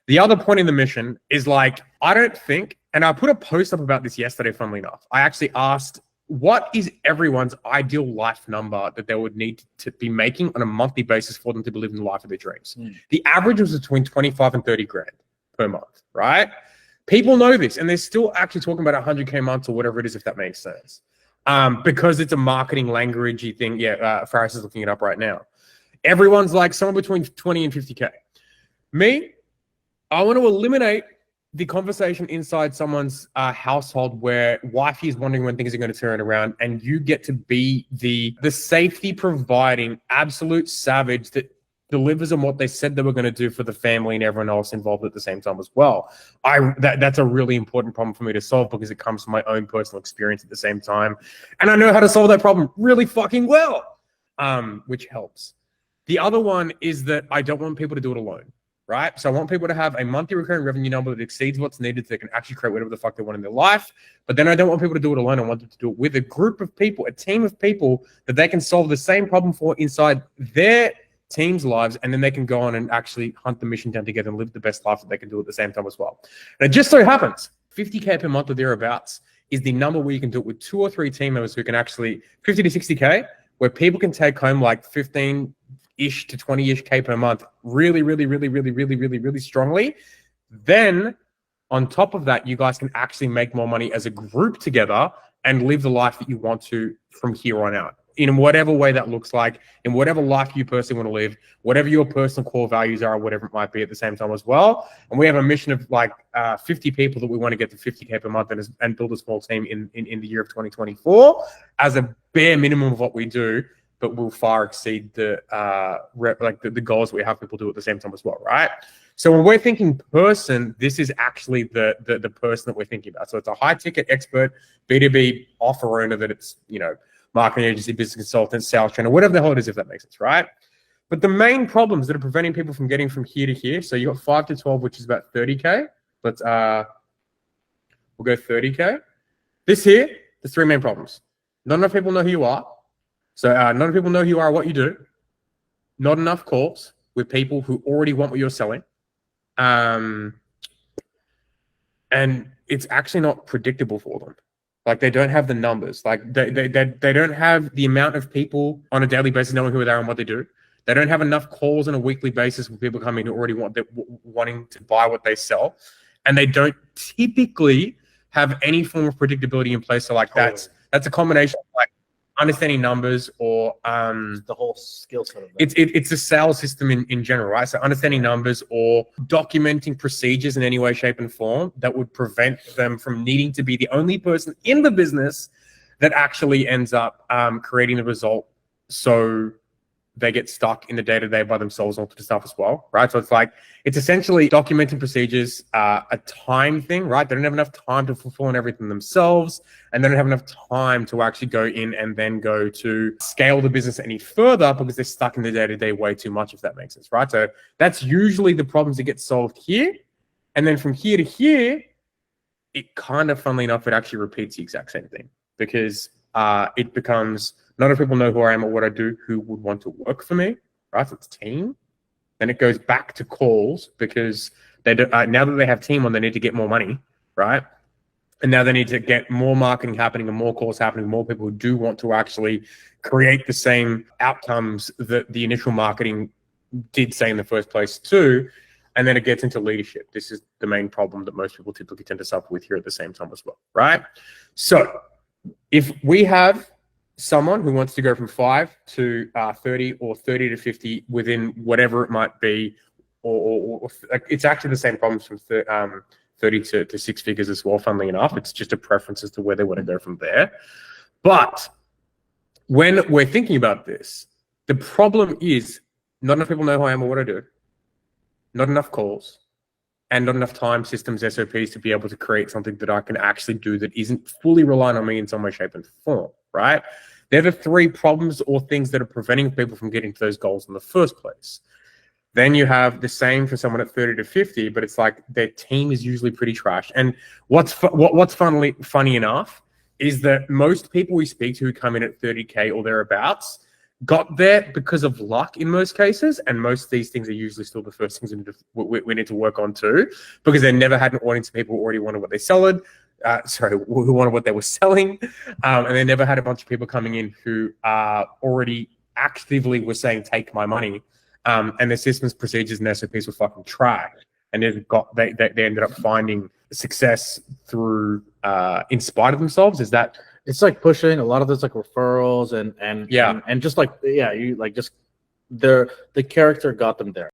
The other point in the mission is like, I don't think, and I put a post up about this yesterday, funnily enough. I actually asked, what is everyone's ideal life number that they would need to be making on a monthly basis for them to be living the life of their dreams? The average was between 25 and 30 grand per month, right? People know this, and they're still actually talking about 100K months or whatever it is, if that makes sense. Because it's a marketing languagey thing. Yeah, Faris is looking it up right now. Everyone's like somewhere between 20 and 50K. Me, I want to eliminate the conversation inside someone's household where wifey is wondering when things are going to turn around, and you get to be the safety providing absolute savage that delivers on what they said they were going to do for the family and everyone else involved at the same time as well. That's a really important problem for me to solve because it comes from my own personal experience at the same time. And I know how to solve that problem really fucking well, which helps. The other one is that I don't want people to do it alone, right? So I want people to have a monthly recurring revenue number that exceeds what's needed so they can actually create whatever the fuck they want in their life. But then I don't want people to do it alone. I want them to do it with a group of people, a team of people that they can solve the same problem for inside their teams' lives, and then they can go on and actually hunt the mission down together and live the best life that they can do at the same time as well. And it just so happens 50K per month or thereabouts is the number where you can do it with 2 or 3 team members who can actually 50 to 60K, where people can take home like 15-ish to 20-ish K per month really, really, really, really, really, really, really strongly. Then on top of that, you guys can actually make more money as a group together and live the life that you want to from here on out, in whatever way that looks like, in whatever life you personally want to live, whatever your personal core values are, whatever it might be at the same time as well. And we have a mission of like 50 people that we want to get to 50K per month and build a small team in the year of 2024 as a bare minimum of what we do, but will far exceed the goals we have people do at the same time as well, right? So when we're thinking person, this is actually the person that we're thinking about. So it's a high ticket expert, B2B offer owner that it's, marketing agency, business consultant, sales trainer, whatever the hell it is, if that makes sense, right? But the main problems that are preventing people from getting from here to here, so you got 5 to 12, which is about 30K. Let's we'll go 30K. This here, there's 3 main problems. Not enough people know who you are. So not enough people know who you are, what you do. Not enough calls with people who already want what you're selling. And it's actually not predictable for them. Like they don't have the numbers. Like they don't have the amount of people on a daily basis knowing who they are and what they do. They don't have enough calls on a weekly basis with people coming who already wanting to buy what they sell, and they don't typically have any form of predictability in place. So like that's a combination of like understanding numbers or the whole skill set of it. It's a sales system in general, right? So understanding numbers or documenting procedures in any way, shape, and form that would prevent them from needing to be the only person in the business that actually ends up creating the result. So they get stuck in the day-to-day by themselves and all the stuff as well, right? So it's essentially documenting procedures, a time thing, right? They don't have enough time to fulfill on everything themselves, and they don't have enough time to actually go in and then go to scale the business any further because they're stuck in the day-to-day way too much, if that makes sense, right? So that's usually the problems that get solved here. And then from here to here, it kind of, funnily enough, it actually repeats the exact same thing because it becomes... Not enough people know who I am or what I do, who would want to work for me, right? So it's team. Then it goes back to calls because they do, now that they have team on, they need to get more money, right? And now they need to get more marketing happening and more calls happening, more people who do want to actually create the same outcomes that the initial marketing did say in the first place too. And then it gets into leadership. This is the main problem that most people typically tend to suffer with here at the same time as well, right? So if we have someone who wants to go from 5 to 30 or 30 to 50 within whatever it might be, or it's actually the same problems from 30 to 6 figures as well, funnily enough. It's just a preference as to where they want to go from there. But when we're thinking about this, the problem is not enough people know who I am or what I do, not enough calls, and not enough time, systems, SOPs to be able to create something that I can actually do that isn't fully reliant on me in some way, shape, and form, right? They're the 3 problems or things that are preventing people from getting to those goals in the first place. Then you have the same for someone at 30 to 50, but it's like their team is usually pretty trash. And what's funny enough is that most people we speak to who come in at 30K or thereabouts, got there because of luck in most cases, and most of these things are usually still the first things we need to work on too, because they never had an audience of people who already wanted what they sold. Who wanted what they were selling, and they never had a bunch of people coming in who already actively were saying, "Take my money," and their systems, procedures, and SOPs were fucking trash, and they ended up finding success through in spite of themselves. Is that? It's like pushing a lot of those like referrals and Yeah. and just like you like just the character got them there.